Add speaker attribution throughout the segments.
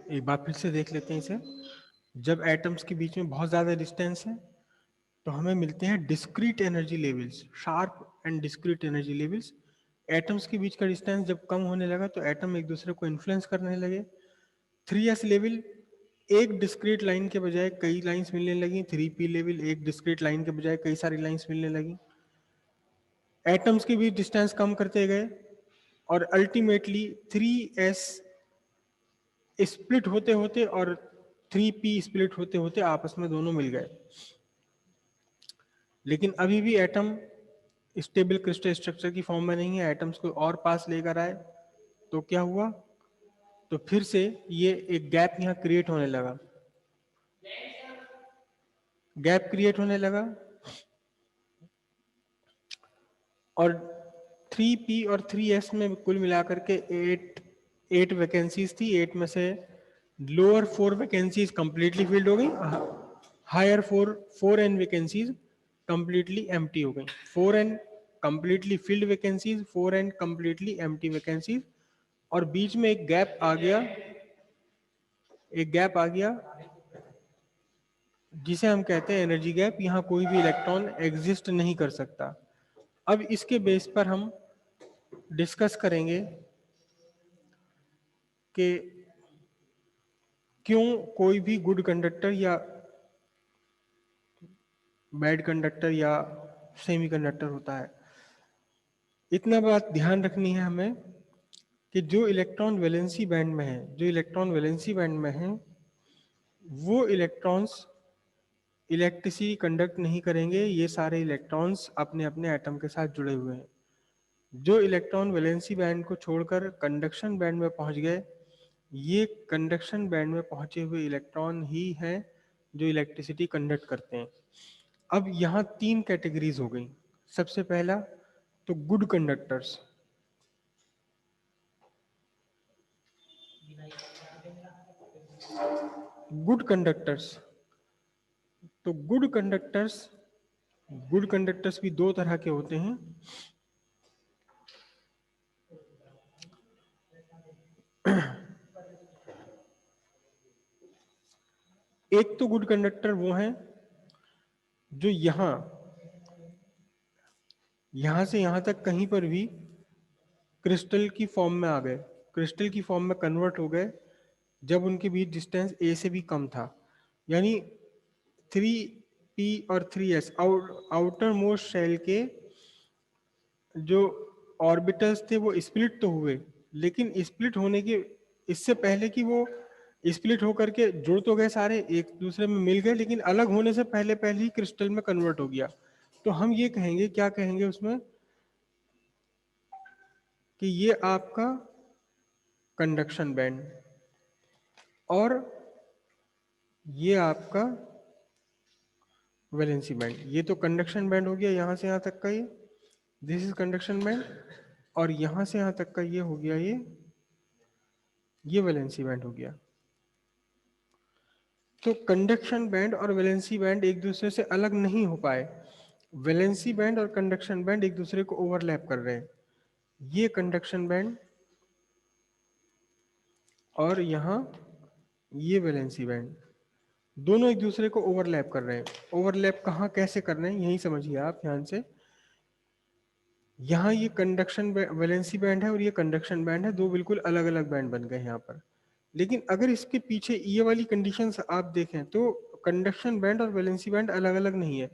Speaker 1: एक बार फिर से देख लेते हैं इसे। जब एटम्स के बीच में बहुत ज़्यादा डिस्टेंस है तो हमें मिलते हैं discrete energy levels, sharp and discrete energy levels. Atoms के बीच का डिस्टेंस जब कम होने लगा तो एटम एक दूसरे को इन्फ्लुएंस करने लगे। 3s लेवल, एक डिस्क्रीट लाइन के बजाय कई लाइंस मिलने लगी। 3p लेवल, एक डिस्क्रीट लाइन के बजाय कई सारी लाइंस मिलने लगी। एटम्स के बीच डिस्टेंस कम करते गए और अल्टीमेटली 3s स्प्लिट होते होते और 3p स्प्लिट होते होते आपस में दोनों मिल गए। लेकिन अभी भी एटम स्टेबल क्रिस्टल स्ट्रक्चर की फॉर्म में नहीं है। एटम्स को और पास लेकर आए तो क्या हुआ, तो फिर से ये एक गैप यहाँ क्रिएट होने लगा। गैप क्रिएट होने लगा और 3p और 3s में कुल मिलाकर के 8 वैकेंसीज थी। 8 में से लोअर 4 वैकेंसीज कंप्लीटली फिल्ड हो गई, higher 4n vacancies completely empty हो गई। 4n completely filled vacancies, 4n completely empty vacancies, और बीच में एक गैप आ गया, एक गैप आ गया जिसे हम कहते हैं एनर्जी गैप। यहाँ कोई भी इलेक्ट्रॉन एग्जिस्ट नहीं कर सकता। अब इसके बेस पर हम डिस्कस करेंगे कि क्यों कोई भी गुड कंडक्टर या बैड कंडक्टर या सेमीकंडक्टर होता है। इतना बात ध्यान रखनी है हमें कि जो इलेक्ट्रॉन वैलेंसी बैंड में है, जो इलेक्ट्रॉन वैलेंसी बैंड में है, वो इलेक्ट्रॉन्स इलेक्ट्रिसिटी कंडक्ट नहीं करेंगे। ये सारे इलेक्ट्रॉन्स अपने अपने एटम के साथ जुड़े हुए हैं। जो इलेक्ट्रॉन वैलेंसी बैंड को छोड़कर कंडक्शन बैंड में पहुंच गए, ये कंडक्शन बैंड में पहुंचे हुए इलेक्ट्रॉन ही हैं जो इलेक्ट्रिसिटी कंडक्ट करते हैं। अब यहाँ 3 कैटेगरीज हो गई। सबसे पहला तो गुड कंडक्टर्स। गुड कंडक्टर्स, तो गुड कंडक्टर्स भी 2 तरह के होते हैं। एक तो गुड कंडक्टर वो हैं जो यहां से यहां तक कहीं पर भी क्रिस्टल की फॉर्म में आ गए, क्रिस्टल की फॉर्म में कन्वर्ट हो गए जब उनके बीच डिस्टेंस a से भी कम था। यानी 3p और 3s आउटर मोस्ट शेल के जो ऑर्बिटल्स थे वो स्प्लिट तो हुए, लेकिन स्प्लिट होने के इससे पहले कि वो स्प्लिट होकर के जुड़ तो गए, सारे एक दूसरे में मिल गए, लेकिन अलग होने से पहले पहले ही क्रिस्टल में कन्वर्ट हो गया। तो हम ये कहेंगे, क्या कहेंगे उसमें, कि ये आपका कंडक्शन बैंड और ये आपका वैलेंसी बैंड। ये तो कंडक्शन बैंड हो गया यहां से यहां तक का, ये दिस इज कंडक्शन बैंड, और यहां से यहां तक का ये हो गया, ये वैलेंसी बैंड हो गया। तो कंडक्शन बैंड और वैलेंसी बैंड एक दूसरे से अलग नहीं हो पाए। वैलेंसी बैंड और कंडक्शन बैंड एक दूसरे को ओवरलैप कर रहे हैं। ये कंडक्शन बैंड और यहाँ ये वैलेंसी बैंड, दोनों एक दूसरे को ओवरलैप कर रहे हैं। ओवरलैप कहाँ कैसे कर रहे हैं यही समझिए आप ध्यान से। यहाँ ये कंडक्शन वैलेंसी बैंड है और ये कंडक्शन बैंड है, दो बिल्कुल अलग अलग बैंड बन गए यहाँ पर। लेकिन अगर इसके पीछे ये वाली कंडीशंस आप देखें तो कंडक्शन बैंड और वैलेंसी बैंड अलग अलग नहीं है।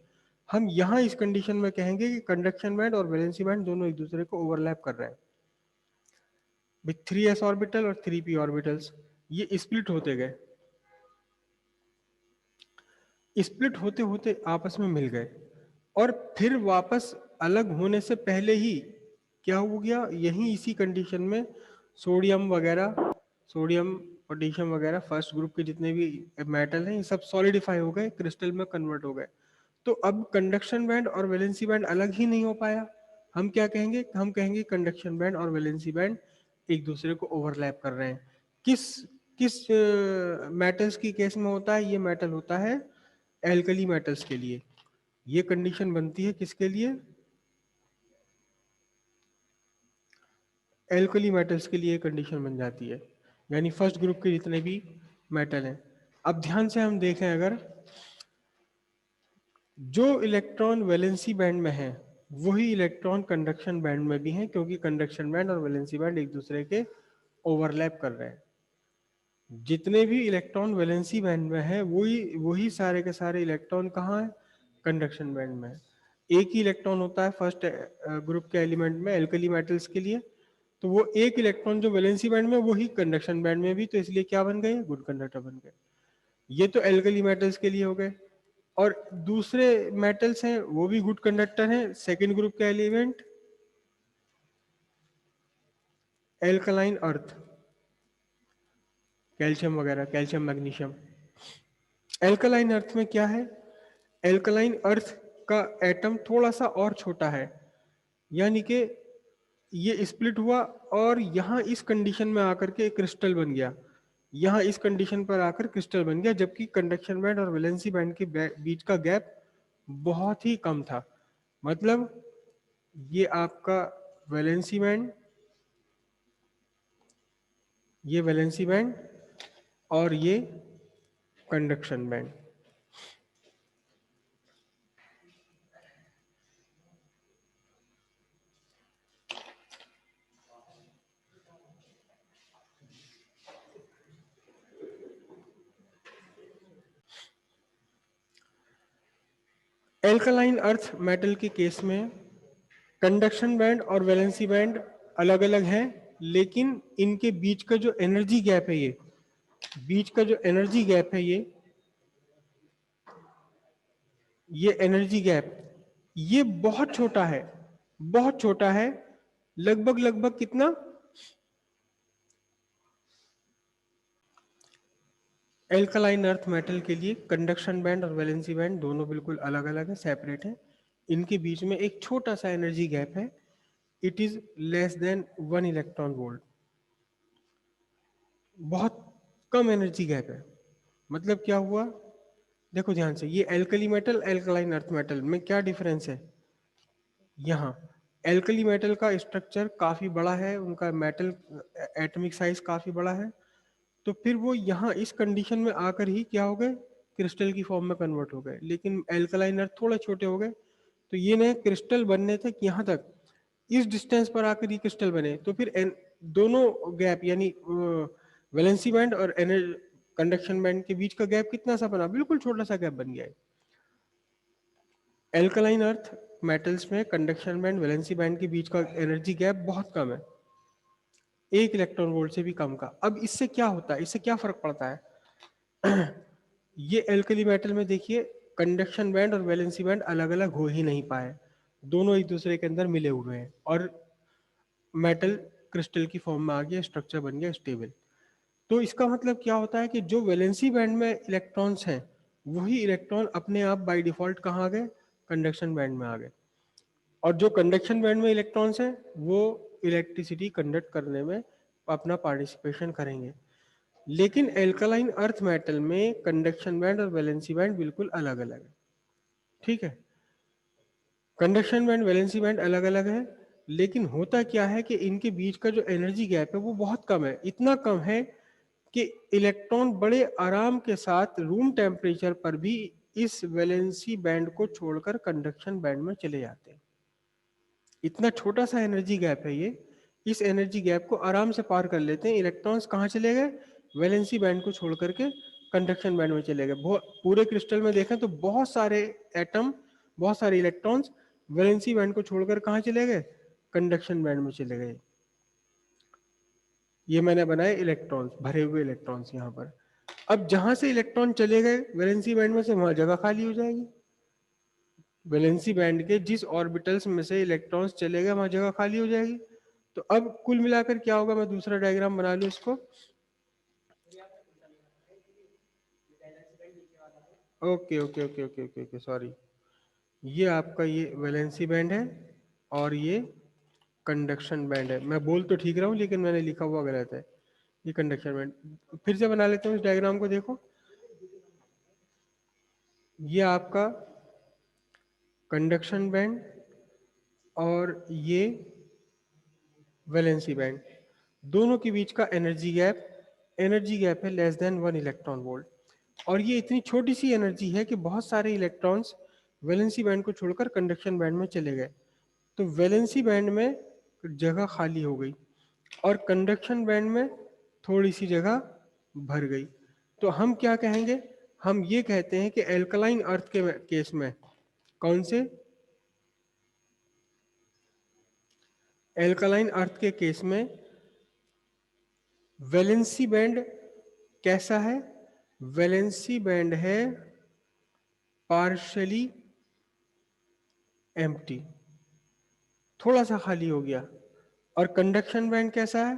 Speaker 1: हम यहाँ इस कंडीशन में कहेंगे कि कंडक्शन बैंड और वैलेंसी बैंड दोनों एक दूसरे को ओवरलैप कर रहे हैं विथ 3s ऑर्बिटल और 3p ऑर्बिटल्स। ये स्प्लिट होते गए, स्प्लिट होते होते आपस में मिल गए और फिर वापस अलग होने से पहले ही क्या हो गया, यही इसी कंडीशन में सोडियम वगैरह, सोडियम पोटेशियम वगैरह फर्स्ट ग्रुप के जितने भी मेटल हैं ये सब सॉलिडिफाई हो गए, क्रिस्टल में कन्वर्ट हो गए। तो अब कंडक्शन बैंड और वैलेंसी बैंड अलग ही नहीं हो पाया। हम क्या कहेंगे, हम कहेंगे कंडक्शन बैंड और वैलेंसी बैंड एक दूसरे को ओवरलैप कर रहे हैं। किस किस मेटल्स की केस में होता है, ये मेटल होता है एल्कली मेटल्स के लिए। ये कंडीशन बनती है किसके लिए, एल्कली मेटल्स के लिए कंडीशन बन जाती है। यानी फर्स्ट ग्रुप के जितने भी मेटल हैं। अब ध्यान से हम देखें, अगर जो इलेक्ट्रॉन वैलेंसी बैंड में है वही इलेक्ट्रॉन कंडक्शन बैंड में भी है, क्योंकि कंडक्शन बैंड और वैलेंसी बैंड एक दूसरे के ओवरलैप कर रहे हैं। जितने भी इलेक्ट्रॉन वैलेंसी बैंड में है वही वही सारे के सारे इलेक्ट्रॉन कहाँ है, कंडक्शन बैंड में है। एक ही इलेक्ट्रॉन होता है फर्स्ट ग्रुप के एलिमेंट में एल्कली मेटल्स के लिए, तो वो एक इलेक्ट्रॉन जो वैलेंसी बैंड में वही कंडक्शन बैंड में भी, तो इसलिए क्या बन गए, गुड कंडक्टर बन गए। ये तो एल्कली मेटल्स के लिए हो गए। और दूसरे मेटल्स हैं वो भी गुड कंडक्टर हैं, सेकेंड ग्रुप के एलिमेंट एल्कलाइन अर्थ, कैल्शियम वगैरह, कैल्शियम मैग्नीशियम। एल्कलाइन अर्थ में क्या है, एल्कलाइन अर्थ का एटम थोड़ा सा और छोटा है, यानी कि ये स्प्लिट हुआ और यहाँ इस कंडीशन में आकर के क्रिस्टल बन गया, यहाँ इस कंडीशन पर आकर क्रिस्टल बन गया, जबकि कंडक्शन बैंड और वैलेंसी बैंड के बीच का गैप बहुत ही कम था। मतलब ये आपका वैलेंसी बैंड, ये वैलेंसी बैंड और ये conduction band. Alkaline earth metal के केस में कंडक्शन बैंड और वैलेंसी बैंड अलग अलग हैं, लेकिन इनके बीच का जो एनर्जी गैप है, ये बीच का जो एनर्जी गैप है, ये एनर्जी गैप ये बहुत छोटा है, बहुत छोटा है। लगभग लगभग कितना, एल्कलाइन अर्थ मेटल के लिए कंडक्शन बैंड और वैलेंसी बैंड दोनों बिल्कुल अलग अलग है, सेपरेट है। इनके बीच में एक छोटा सा एनर्जी गैप है, it is less than 1 electron volt, बहुत कम एनर्जी गैप है। मतलब क्या हुआ, देखो ध्यान से, ये alkali metal alkaline earth metal में क्या डिफरेंस है। यहाँ एल्कली मेटल का स्ट्रक्चर काफी बड़ा है, उनका मेटल एटॉमिक साइज काफी बड़ा है, तो फिर वो यहाँ इस कंडीशन में आकर ही क्या हो गए, क्रिस्टल की फॉर्म में कन्वर्ट हो गए। लेकिन एल्कलाइन अर्थ थोड़े छोटे हो गए, तो ये नए क्रिस्टल बनने तक यहाँ तक इस डिस्टेंस पर आकर ये क्रिस्टल बने, तो फिर दोनों गैप यानी वैलेंसी बैंड और कंडक्शन बैंड के बीच का गैप कितना सा बना, बिल्कुल छोटा सा गैप बन गया है। एल्कलाइन अर्थ मेटल्स में कंडक्शन बैंड वैलेंसी बैंड के बीच का एनर्जी गैप बहुत कम है, 1 इलेक्ट्रॉन वोल्ट से भी कम का। अब इससे क्या होता है, इससे क्या फर्क पड़ता है ये एल्कली मेटल में देखिए, कंडक्शन बैंड और वैलेंसी बैंड अलग अलग हो ही नहीं पाए, दोनों एक दूसरे के अंदर मिले हुए हैं और मेटल क्रिस्टल की फॉर्म में आ गया, स्ट्रक्चर बन गया स्टेबल। तो इसका मतलब क्या होता है कि जो वैलेंसी बैंड में इलेक्ट्रॉन्स हैं वही इलेक्ट्रॉन अपने आप बाय डिफॉल्ट कहाँ आ गए, कंडक्शन बैंड में आ गए। और जो कंडक्शन बैंड में इलेक्ट्रॉन्स हैं वो इलेक्ट्रिसिटी कंडक्ट करने में अपना पार्टिसिपेशन करेंगे। लेकिन एल्कलाइन अर्थ मेटल में कंडक्शन बैंड और वैलेंसी बैंड बिल्कुल अलग अलग है, ठीक है। कंडक्शन बैंड वैलेंसी बैंड अलग अलग है, लेकिन होता क्या है कि इनके बीच का जो एनर्जी गैप है वो बहुत कम है, इतना कम है कि इलेक्ट्रॉन बड़े आराम के साथ रूम टेम्परेचर पर भी इस वैलेंसी बैंड को छोड़कर कंडक्शन बैंड में चले जाते हैं। इतना छोटा सा एनर्जी गैप है ये, इस एनर्जी गैप को आराम से पार कर लेते हैं। इलेक्ट्रॉन्स कहाँ चले गए, वैलेंसी बैंड को छोड़ करके कंडक्शन बैंड में चले गए। पूरे क्रिस्टल में देखें तो बहुत सारे एटम, बहुत सारे इलेक्ट्रॉन्स वैलेंसी बैंड को छोड़कर कहाँ चले गए, कंडक्शन बैंड में चले गए। ये मैंने बनाए इलेक्ट्रॉन्स, भरे हुए इलेक्ट्रॉन्स यहाँ पर। अब जहां से इलेक्ट्रॉन चले गए वैलेंसी बैंड में से, वहां जगह खाली हो जाएगी। वैलेंसी बैंड के जिस ऑर्बिटल्स में से इलेक्ट्रॉन्स चले गए वहां जगह खाली हो जाएगी। तो अब कुल मिलाकर क्या होगा, मैं दूसरा डायग्राम बना लूं इसको। Okay okay okay okay okay okay, sorry. ये आपका ये वैलेंसी बैंड है और ये कंडक्शन बैंड है। मैं बोल तो ठीक रहा हूँ लेकिन मैंने लिखा हुआ गलत है। ये कंडक्शन बैंड, फिर से बना लेते हैं इस डायग्राम को, देखो। ये आपका कंडक्शन बैंड और ये वैलेंसी बैंड, दोनों के बीच का एनर्जी गैप एनर्जी गैप है लेस देन 1 इलेक्ट्रॉन वोल्ट, और ये इतनी छोटी सी एनर्जी है कि बहुत सारे इलेक्ट्रॉन्स वैलेंसी बैंड को छोड़कर कंडक्शन बैंड में चले गए, तो वैलेंसी बैंड में जगह खाली हो गई और कंडक्शन बैंड में थोड़ी सी जगह भर गई। तो हम क्या कहेंगे, हम ये कहते हैं कि एल्कलाइन अर्थ के केस में, कौन से, एल्कलाइन अर्थ के केस में वैलेंसी बैंड कैसा है, वैलेंसी बैंड है पार्शियली एम्प्टी, थोड़ा सा खाली हो गया। और कंडक्शन बैंड कैसा है,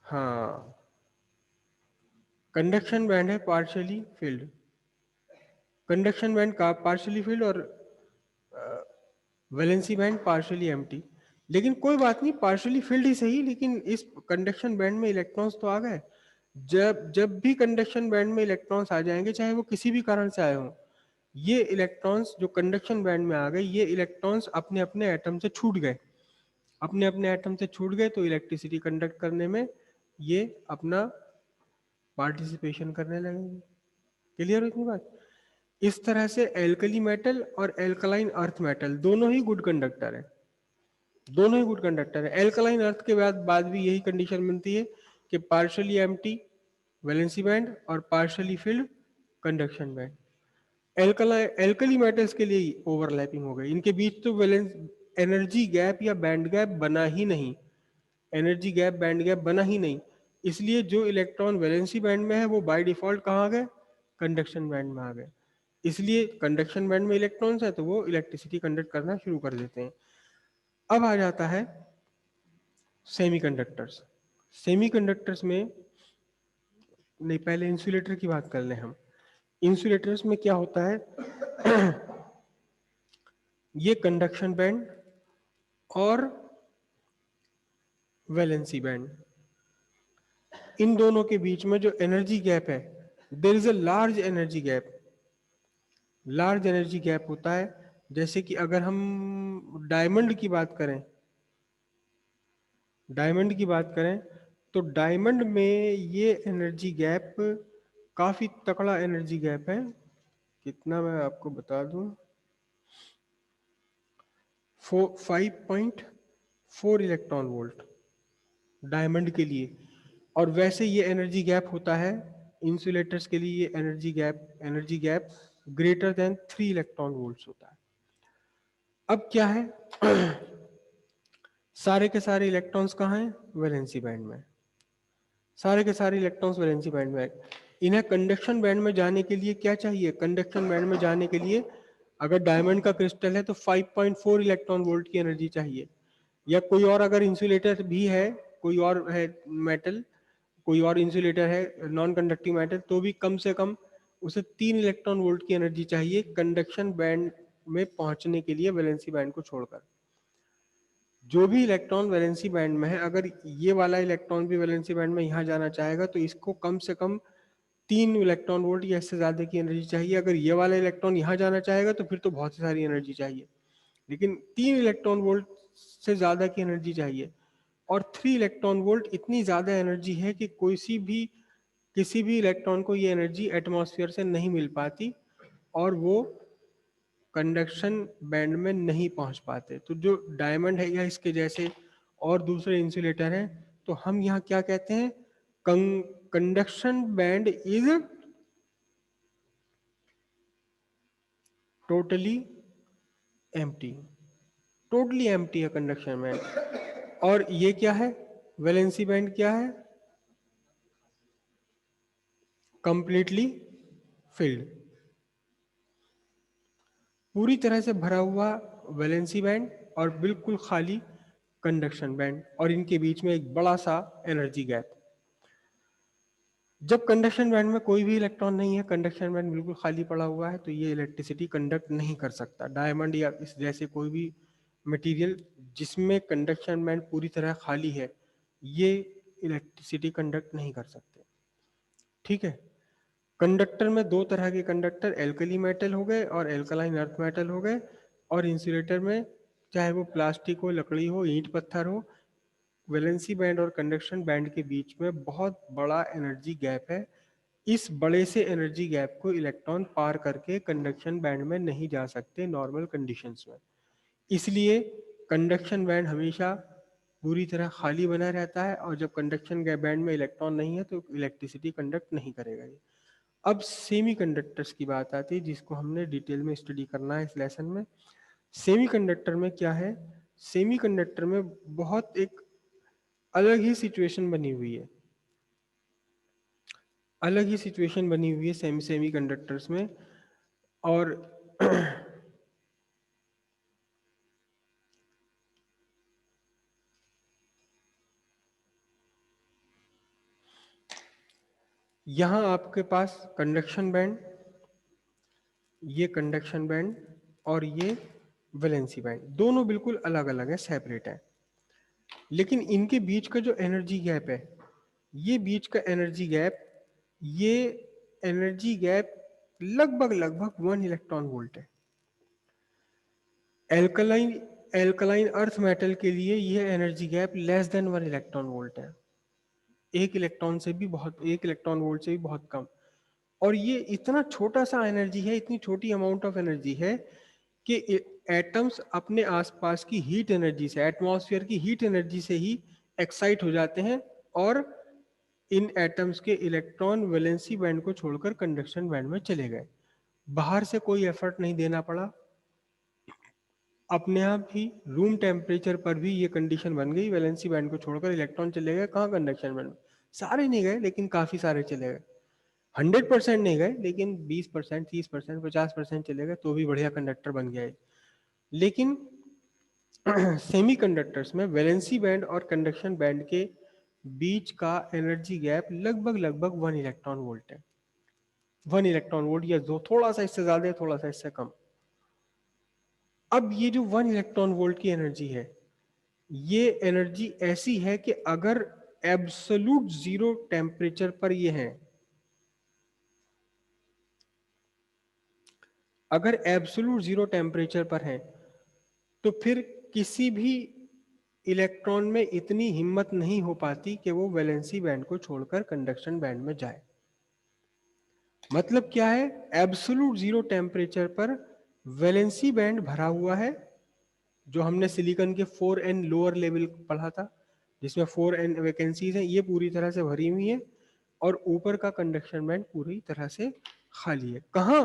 Speaker 1: हाँ, कंडक्शन बैंड है पार्शियली फिल्ड, कंडक्शन बैंड का पार्शियली फिल्ड और वैलेंसी बैंड पार्शियली एम्प्टी। लेकिन कोई बात नहीं, पार्शियली फिल्ड ही सही, लेकिन इस कंडक्शन बैंड में इलेक्ट्रॉन्स तो आ गए। जब जब भी कंडक्शन बैंड में इलेक्ट्रॉन्स आ जाएंगे, चाहे वो किसी भी कारण से आए हों, ये इलेक्ट्रॉन्स जो कंडक्शन बैंड में आ गए, ये इलेक्ट्रॉन्स अपने अपने एटम से छूट गए, अपने अपने एटम से छूट गए, तो इलेक्ट्रिसिटी कंडक्ट करने में ये अपना पार्टिसिपेशन करने लगेंगे। क्लियर हो इतनी बात। इस तरह से एल्कली मेटल और एल्कलाइन अर्थ मेटल दोनों ही गुड कंडक्टर है, दोनों ही गुड कंडक्टर है। एल्कलाइन अर्थ के बाद भी यही कंडीशन बनती है कि पार्शियली एम्प्टी वैलेंसी बैंड और partially field conduction band. Alkali metals के लिए ओवरलैपिंग हो गई, इनके बीच तो वैलेंस एनर्जी गैप या बैंड गैप बना ही नहीं, एनर्जी गैप बैंड गैप बना ही नहीं। इसलिए जो इलेक्ट्रॉन वैलेंसी बैंड में है वो बाय डिफॉल्ट कहाँ आ गए, कंडक्शन बैंड में आ गए। इसलिए कंडक्शन बैंड में इलेक्ट्रॉन्स है तो वो इलेक्ट्रिसिटी कंडक्ट करना शुरू कर देते हैं। अब आ जाता है सेमीकंडक्टर्स। सेमीकंडक्टर्स में, नहीं पहले इंसुलेटर की बात कर लें हम। इंसुलेटर्स में क्या होता है ये कंडक्शन बैंड और वैलेंसी बैंड, इन दोनों के बीच में जो एनर्जी गैप है, there is a large energy gap, large energy gap होता है। जैसे कि अगर हम डायमंड की बात करें, डायमंड की बात करें तो डायमंड में ये एनर्जी गैप काफी तगड़ा एनर्जी गैप है। कितना मैं आपको बता दूं, 5.4 इलेक्ट्रॉन वोल्ट डायमंड के लिए। और वैसे ये एनर्जी गैप होता है इंसुलेटर्स के लिए, ये energy gap greater than 3 electron volts होता है। अब क्या है सारे के सारे इलेक्ट्रॉन्स कहाँ हैं, वैलेंसी बैंड में, सारे के सारे इलेक्ट्रॉन्स वैलेंसी बैंड में। इन्हें कंडक्शन बैंड में जाने के लिए क्या चाहिए, कंडक्शन बैंड में जाने के लिए अगर डायमंड का क्रिस्टल है तो 5.4 इलेक्ट्रॉन वोल्ट की एनर्जी चाहिए। या कोई और अगर इंसुलेटर भी है, कोई और है मेटल, कोई और इंसुलेटर है नॉन कंडक्टिंग मेटल, तो भी कम से कम उसे 3 इलेक्ट्रॉन वोल्ट की एनर्जी चाहिए कंडक्शन बैंड में पहुंचने के लिए, वैलेंसी बैंड को छोड़कर। जो भी इलेक्ट्रॉन वैलेंसी बैंड में है, अगर ये वाला इलेक्ट्रॉन भी वैलेंसी बैंड में यहाँ जाना चाहेगा तो इसको कम से कम 3 इलेक्ट्रॉन वोल्ट या इससे ज्यादा की एनर्जी चाहिए। अगर ये वाला इलेक्ट्रॉन यहाँ जाना चाहेगा तो फिर तो बहुत सारी एनर्जी चाहिए, लेकिन 3 इलेक्ट्रॉन वोल्ट से ज्यादा की एनर्जी चाहिए। और 3 इलेक्ट्रॉन वोल्ट इतनी ज्यादा एनर्जी है कि किसी भी इलेक्ट्रॉन को ये एनर्जी एटमॉस्फेयर से नहीं मिल पाती और वो कंडक्शन बैंड में नहीं पहुंच पाते। तो जो डायमंड है या इसके जैसे और दूसरे इंसुलेटर हैं, तो हम यहाँ क्या कहते हैं, conduction band is totally empty, totally empty है कंडक्शन बैंड। और ये क्या है, वैलेंसी बैंड क्या है, कंप्लीटली फिल्ड, पूरी तरह से भरा हुआ वैलेंसी बैंड और बिल्कुल खाली कंडक्शन बैंड, और इनके बीच में एक बड़ा सा एनर्जी गैप। जब कंडक्शन बैंड में कोई भी इलेक्ट्रॉन नहीं है, कंडक्शन बैंड बिल्कुल खाली पड़ा हुआ है, तो ये इलेक्ट्रिसिटी कंडक्ट नहीं कर सकता। डायमंड या इस जैसे कोई भी मटेरियल जिसमें कंडक्शन बैंड पूरी तरह खाली है, ये इलेक्ट्रिसिटी कंडक्ट नहीं कर सकते। ठीक है। कंडक्टर में दो तरह के कंडक्टर, एल्कली मेटल हो गए और एल्कलाइन अर्थ मेटल हो गए। और इंसुलेटर में चाहे वो प्लास्टिक हो, लकड़ी हो, ईंट पत्थर हो, वैलेंसी बैंड और कंडक्शन बैंड के बीच में बहुत बड़ा एनर्जी गैप है। इस बड़े से एनर्जी गैप को इलेक्ट्रॉन पार करके कंडक्शन बैंड में नहीं जा सकते नॉर्मल कंडीशंस में। इसलिए कंडक्शन बैंड हमेशा पूरी तरह खाली बना रहता है, और जब कंडक्शन बैंड में इलेक्ट्रॉन नहीं है तो इलेक्ट्रिसिटी कंडक्ट नहीं करेगा ये। अब सेमीकंडक्टर्स की बात आती है, जिसको हमने डिटेल में स्टडी करना है इस लेसन में। सेमीकंडक्टर में क्या है, सेमीकंडक्टर में बहुत एक अलग ही सिचुएशन बनी हुई है, अलग ही सिचुएशन बनी हुई है सेमीकंडक्टर्स में। और यहाँ आपके पास कंडक्शन बैंड, ये कंडक्शन बैंड और ये वैलेंसी बैंड, दोनों बिल्कुल अलग अलग है, सेपरेट है। लेकिन इनके बीच का जो एनर्जी गैप है, ये बीच का एनर्जी गैप, ये एनर्जी गैप लगभग लगभग 1 इलेक्ट्रॉन वोल्ट है। एल्कलाइन एल्कलाइन अर्थ मेटल के लिए यह energy gap less than 1 electron volt है, 1 इलेक्ट्रॉन वोल्ट से भी बहुत कम। और ये इतना छोटा सा एनर्जी है, इतनी छोटी अमाउंट ऑफ एनर्जी है कि एटम्स अपने आसपास की हीट एनर्जी से, एटमॉस्फेयर की हीट एनर्जी से ही एक्साइट हो जाते हैं, और इन एटम्स के इलेक्ट्रॉन वैलेंसी बैंड को छोड़कर कंडक्शन बैंड में चले गए। बाहर से कोई एफर्ट नहीं देना पड़ा, अपने आप ही रूम टेम्परेचर पर भी ये कंडीशन बन गई, वैलेंसी बैंड को छोड़कर इलेक्ट्रॉन चले गए कहाँ, कंडक्शन बैंड में। सारे नहीं गए लेकिन काफी सारे चले गए। 100% नहीं गए लेकिन 20%, 30%, 50% चले गए, तो भी बढ़िया कंडक्टर बन गया है। लेकिन सेमीकंडक्टर्स में वैलेंसी बैंड और कंडक्शन बैंड के बीच का एनर्जी गैप लगभग लगभग 1 इलेक्ट्रॉन वोल्ट है। 1 इलेक्ट्रॉन वोल्ट, या जो थोड़ा सा इससे ज्यादा है थोड़ा सा इससे कम। अब ये जो 1 इलेक्ट्रॉन वोल्ट की एनर्जी है, ये एनर्जी ऐसी है कि अगर एब्सोल्यूट जीरो टेम्परेचर पर ये है, अगर एब्सोल्यूट जीरो टेम्परेचर पर है, तो फिर किसी भी इलेक्ट्रॉन में इतनी हिम्मत नहीं हो पाती कि वो वैलेंसी बैंड को छोड़कर कंडक्शन बैंड में जाए। मतलब क्या है, एब्सोल्यूट जीरो टेम्परेचर पर वैलेंसी बैंड भरा हुआ है, जो हमने सिलिकॉन के 4n लोअर लेवल पढ़ा था, जिसमें 4n वैकेंसीज हैं, ये पूरी तरह से भरी हुई है, और ऊपर का कंडक्शन बैंड पूरी तरह से खाली है। कहाँ,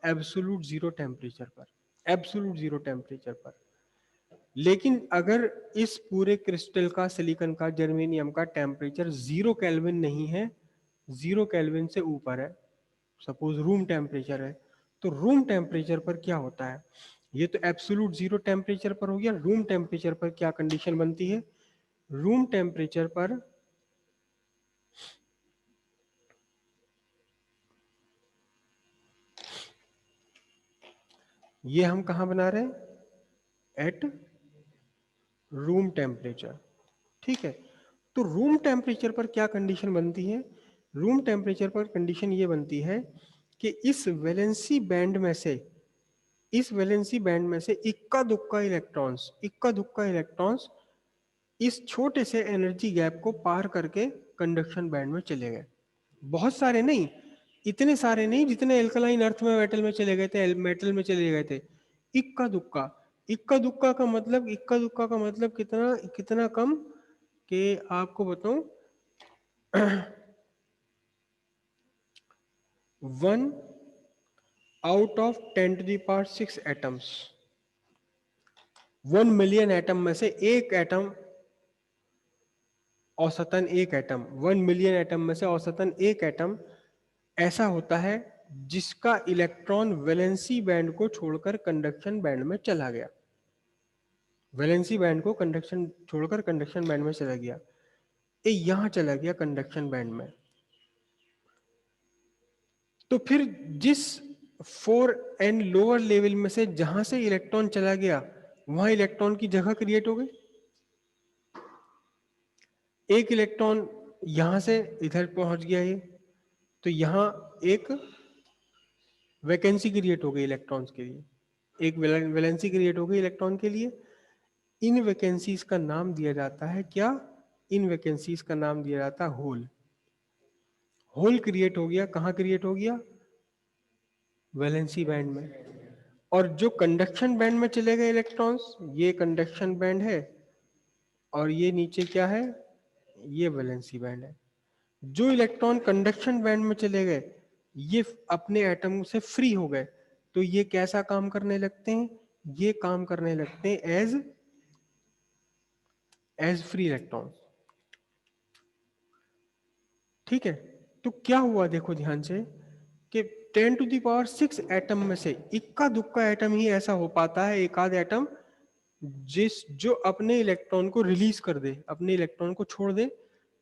Speaker 1: एब्सोल्यूट जीरो टेम्परेचर पर, एब्सोल्यूट जीरो टेम्परेचर पर। लेकिन अगर इस पूरे क्रिस्टल का, सिलिकॉन का, जर्मेनियम का टेम्परेचर 0 केल्विन नहीं है, 0 केल्विन से ऊपर है, सपोज रूम टेम्परेचर है, तो रूम टेम्परेचर पर क्या होता है, ये तो एब्सोल्यूट जीरो टेम्परेचर पर हो गया। रूम टेम्परेचर पर क्या कंडीशन बनती है, रूम टेम्परेचर पर ये हम कहां बना रहे हैं, एट रूम टेम्परेचर, ठीक है। तो रूम टेम्परेचर पर क्या कंडीशन बनती है, रूम टेम्परेचर पर कंडीशन ये बनती है कि इस वैलेंसी बैंड में से, इस वैलेंसी बैंड में से इक्का दुक्का इलेक्ट्रॉन्स इस छोटे से एनर्जी गैप को पार करके कंडक्शन बैंड में चले गए। बहुत सारे नहीं, इतने सारे नहीं जितने एल्कलाइन अर्थ में मेटल में चले गए थे, मेटल में चले गए थे। इक्का दुक्का, इक्का दुक्का का मतलब कितना, कितना कम, कि आपको बताऊं, 1 out of 10⁶ atoms, 1 million atom में से एक एटम, औसतन एक एटम, 1 मिलियन एटम में से औसतन एक एटम ऐसा होता है जिसका इलेक्ट्रॉन वैलेंसी बैंड को छोड़कर कंडक्शन बैंड में चला गया, वैलेंसी बैंड को कंडक्शन छोड़कर कंडक्शन बैंड में चला गया, ये यहां चला गया कंडक्शन बैंड में। तो फिर जिस 4n लोअर लेवल में से जहां से इलेक्ट्रॉन चला गया, वहां इलेक्ट्रॉन की जगह क्रिएट हो गई। एक इलेक्ट्रॉन यहां से इधर पहुंच गया ये, तो यहां एक वैकेंसी क्रिएट हो गई इलेक्ट्रॉन्स के लिए, एक वैलेंसी क्रिएट हो गई इलेक्ट्रॉन के लिए। इन वैकेंसीज का नाम दिया जाता है क्या, इन वैकेंसीज का नाम दिया जाता है होल। होल क्रिएट हो गया, कहाँ क्रिएट हो गया? वैलेंसी बैंड में। और जो कंडक्शन बैंड में चले गए इलेक्ट्रॉन्स, ये कंडक्शन बैंड है और ये नीचे क्या है? ये वैलेंसी बैंड है। जो इलेक्ट्रॉन कंडक्शन बैंड में चले गए, ये अपने एटम से फ्री हो गए, तो ये कैसा काम करने लगते हैं? ये काम करने लगते हैं एज फ्री इलेक्ट्रॉन। ठीक है, तो क्या हुआ देखो ध्यान से कि 10⁶ एटम में से इक्का दुक्का एटम ही ऐसा हो पाता है, एक आध एटम, जो अपने इलेक्ट्रॉन को रिलीज कर दे, अपने इलेक्ट्रॉन को छोड़ दे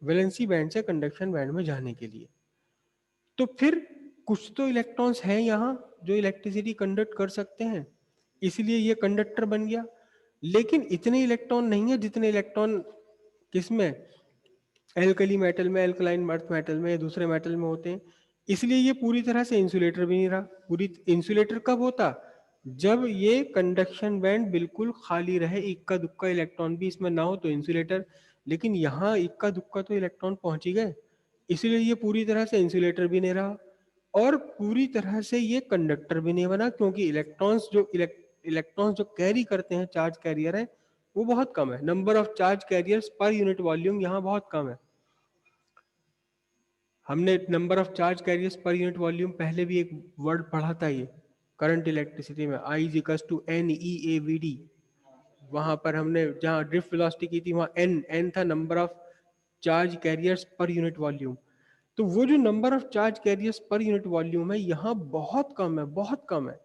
Speaker 1: वैलेंसी बैंड से कंडक्शन बैंड में जाने के लिए। तो फिर कुछ तो इलेक्ट्रॉन्स हैं यहाँ जो इलेक्ट्रिसिटी कंडक्ट कर सकते हैं, इसलिए ये कंडक्टर बन गया। लेकिन इतने इलेक्ट्रॉन नहीं है जितने इलेक्ट्रॉन किसमें? एल्कली मेटल में, एल्कलाइन अर्थ मेटल में, दूसरे मेटल में होते हैं, इसलिए ये पूरी तरह से इंसुलेटर भी नहीं रहा। पूरी इंसुलेटर कब होता? जब ये कंडक्शन बैंड बिल्कुल खाली रहे, इक्का दुक्का इलेक्ट्रॉन भी इसमें ना हो तो इंसुलेटर। लेकिन यहाँ इक्का दुक्का तो इलेक्ट्रॉन पहुंच ही गए, इसलिए ये पूरी तरह से इंसुलेटर भी नहीं रहा और पूरी तरह से ये कंडक्टर भी नहीं बना, क्योंकि इलेक्ट्रॉन्स जो कैरी करते हैं, चार्ज कैरियर है, वो बहुत कम है। Number of charge carriers per unit volume यहाँ बहुत कम है। हमने number of charge carriers per unit volume पहले भी एक वर्ड पढ़ा था, ये करंट इलेक्ट्रिसिटी में, I इक्वल्स टू NeAVD। वहां पर हमने जहां ड्रिफ्ट वेलोसिटी की थी, वहां n था number of charge carriers per unit volume. तो वो जो number of charge carriers per unit volume है, यहाँ बहुत कम है, बहुत कम है।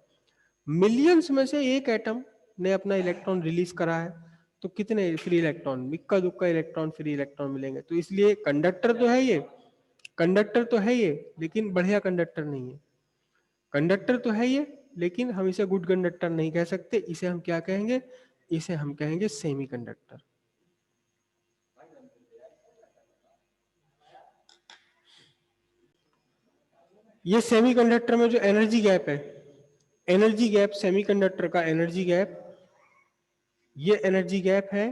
Speaker 1: मिलियंस में से एक एटम ने अपना इलेक्ट्रॉन रिलीज करा है, तो कितने फ्री इलेक्ट्रॉन, इक्का दुक्का इलेक्ट्रॉन फ्री इलेक्ट्रॉन मिलेंगे। तो इसलिए कंडक्टर तो है ये, कंडक्टर तो है ये, लेकिन बढ़िया कंडक्टर नहीं है। कंडक्टर तो है ये, लेकिन हम इसे गुड कंडक्टर नहीं कह सकते। इसे हम क्या कहेंगे? इसे हम कहेंगे सेमी कंडक्टर। ये सेमीकंडक्टर में जो एनर्जी गैप है, एनर्जी गैप, सेमीकंडक्टर का एनर्जी गैप, ये एनर्जी गैप है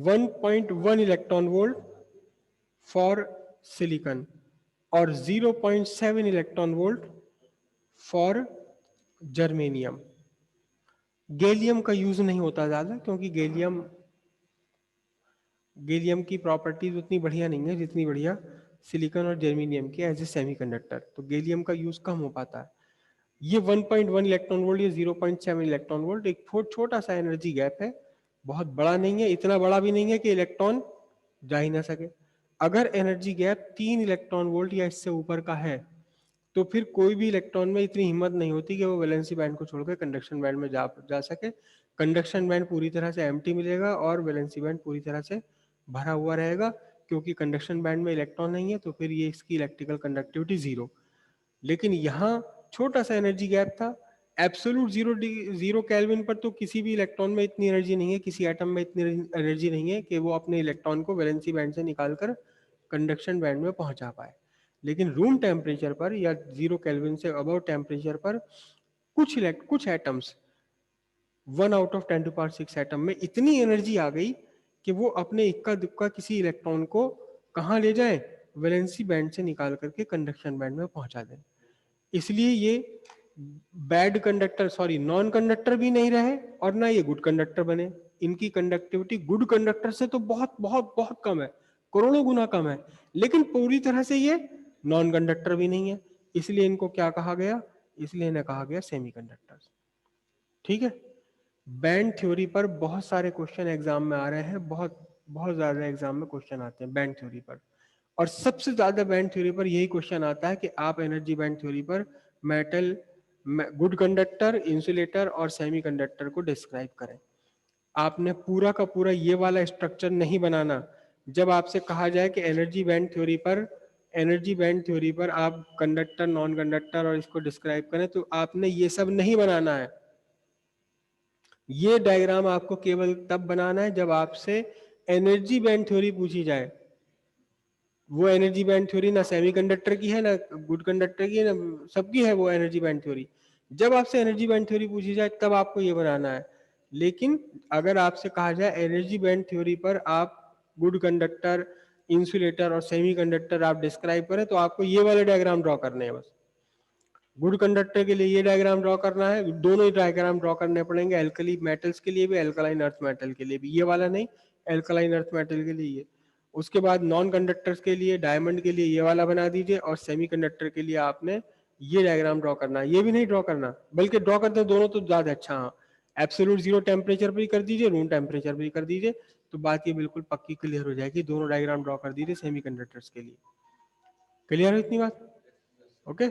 Speaker 1: 1.1 इलेक्ट्रॉन वोल्ट फॉर सिलिकॉन और 0.7 electron volt for germanium. Gallium का यूज नहीं होता ज्यादा, क्योंकि गैलियम की प्रॉपर्टीज उतनी बढ़िया नहीं है जितनी बढ़िया सिलिकॉन और जर्मेनियम की एज ए सेमीकंडक्टर, तो गैलियम का यूज कम हो पाता है। ये 1.1 इलेक्ट्रॉन वोल्ट, ये 0.7 इलेक्ट्रॉन वोल्ट, एक छोटा सा एनर्जी गैप है, बहुत बड़ा नहीं है, इतना बड़ा भी नहीं है कि इलेक्ट्रॉन जा ही ना सके। अगर एनर्जी गैप 3 इलेक्ट्रॉन वोल्ट या इससे ऊपर का है, तो फिर कोई भी इलेक्ट्रॉन में इतनी हिम्मत नहीं होती कि वो वैलेंसी बैंड को छोड़कर कंडक्शन बैंड में जा सके। कंडक्शन बैंड पूरी तरह से एम्प्टी मिलेगा और वैलेंसी बैंड पूरी तरह से भरा हुआ रहेगा, क्योंकि कंडक्शन बैंड में इलेक्ट्रॉन नहीं है, तो फिर ये इसकी इलेक्ट्रिकल कंडक्टिविटी जीरो। लेकिन यहाँ छोटा सा एनर्जी गैप था, एब्सोल्यूट जीरो केल्विन पर तो किसी भी इलेक्ट्रॉन में इतनी एनर्जी नहीं है, किसी एटम में इतनी एनर्जी नहीं है कि वो अपने इलेक्ट्रॉन को वैलेंसी बैंड से निकालकर कंडक्शन बैंड में पहुंचा पाए। लेकिन रूम टेम्परेचर पर या 0 केल्विन से अबव टेम्परेचर पर कुछ एटम्स, 1/10⁶ एटम में इतनी एनर्जी आ गई कि वो अपने इक्का दुक्का किसी इलेक्ट्रॉन को कहाँ ले जाए? वैलेंसी बैंड से निकाल करके कंडक्शन बैंड में पहुंचा दें। इसलिए ये bad conductor, sorry non conductor भी नहीं रहे और ना ये गुड कंडक्टर बने। इनकी कंडक्टिविटी गुड कंडक्टर से तो बहुत बहुत बहुत कम है, करोड़ों गुना कम है, लेकिन पूरी तरह से ये नॉन कंडक्टर भी नहीं है, इसलिए इनको क्या कहा गया? इसलिए इन्हें कहा गया सेमीकंडक्टर। ठीक है, बैंड थ्योरी पर बहुत सारे क्वेश्चन एग्जाम में आ रहे हैं, बहुत बहुत ज्यादा एग्जाम में क्वेश्चन आते हैं बैंड थ्योरी पर, और सबसे ज्यादा बैंड थ्योरी पर यही क्वेश्चन आता है कि आप एनर्जी बैंड थ्योरी पर मेटल, गुड कंडक्टर, इंसुलेटर और सेमीकंडक्टर को डिस्क्राइब करें। आपने पूरा का पूरा ये वाला स्ट्रक्चर नहीं बनाना। जब आपसे कहा जाए कि एनर्जी बैंड थ्योरी पर आप कंडक्टर, नॉन कंडक्टर और इसको डिस्क्राइब करें, तो आपने ये सब नहीं बनाना है। ये डायग्राम आपको केवल तब बनाना है जब आपसे एनर्जी बैंड थ्योरी पूछी जाए। वो एनर्जी बैंड थ्योरी ना सेमीकंडक्टर की है, ना गुड कंडक्टर की है, ना सबकी है वो एनर्जी बैंड थ्योरी। जब आपसे एनर्जी बैंड थ्योरी पूछी जाए तब आपको ये बनाना है। लेकिन अगर आपसे कहा जाए एनर्जी बैंड थ्योरी पर आप गुड कंडक्टर, इंसुलेटर और सेमीकंडक्टर आप डिस्क्राइब करें तो आपको ये वाले डायग्राम ड्रॉ करने हैं बस। गुड कंडक्टर के लिए ये डायग्राम ड्रॉ करना है, दोनों ही डायग्राम ड्रॉ करने पड़ेंगे, एल्कली मेटल्स के लिए भी, एल्कलाइन अर्थ मेटल के लिए भी। ये वाला नहीं, एल्कलाइन अर्थ मेटल के लिए ये। उसके बाद नॉन कंडक्टर्स के लिए, डायमंड के लिए ये वाला बना दीजिए, और सेमीकंडक्टर के लिए आपने ये डायग्राम ड्रॉ करना है। ये भी नहीं ड्रॉ करना, बल्कि ड्रॉ करते हैं दोनों तो ज्यादा अच्छा। हाँ, एब्सोल्यूट जीरो टेम्परेचर पर ही कर दीजिए, रूम टेम्परेचर पर ही कर दीजिए, तो बात ये बिल्कुल पक्की क्लियर हो जाएगी। दोनों डायग्राम ड्रॉ कर दीजिए सेमीकंडक्टर्स के लिए। क्लियर है इतनी बात? ओके।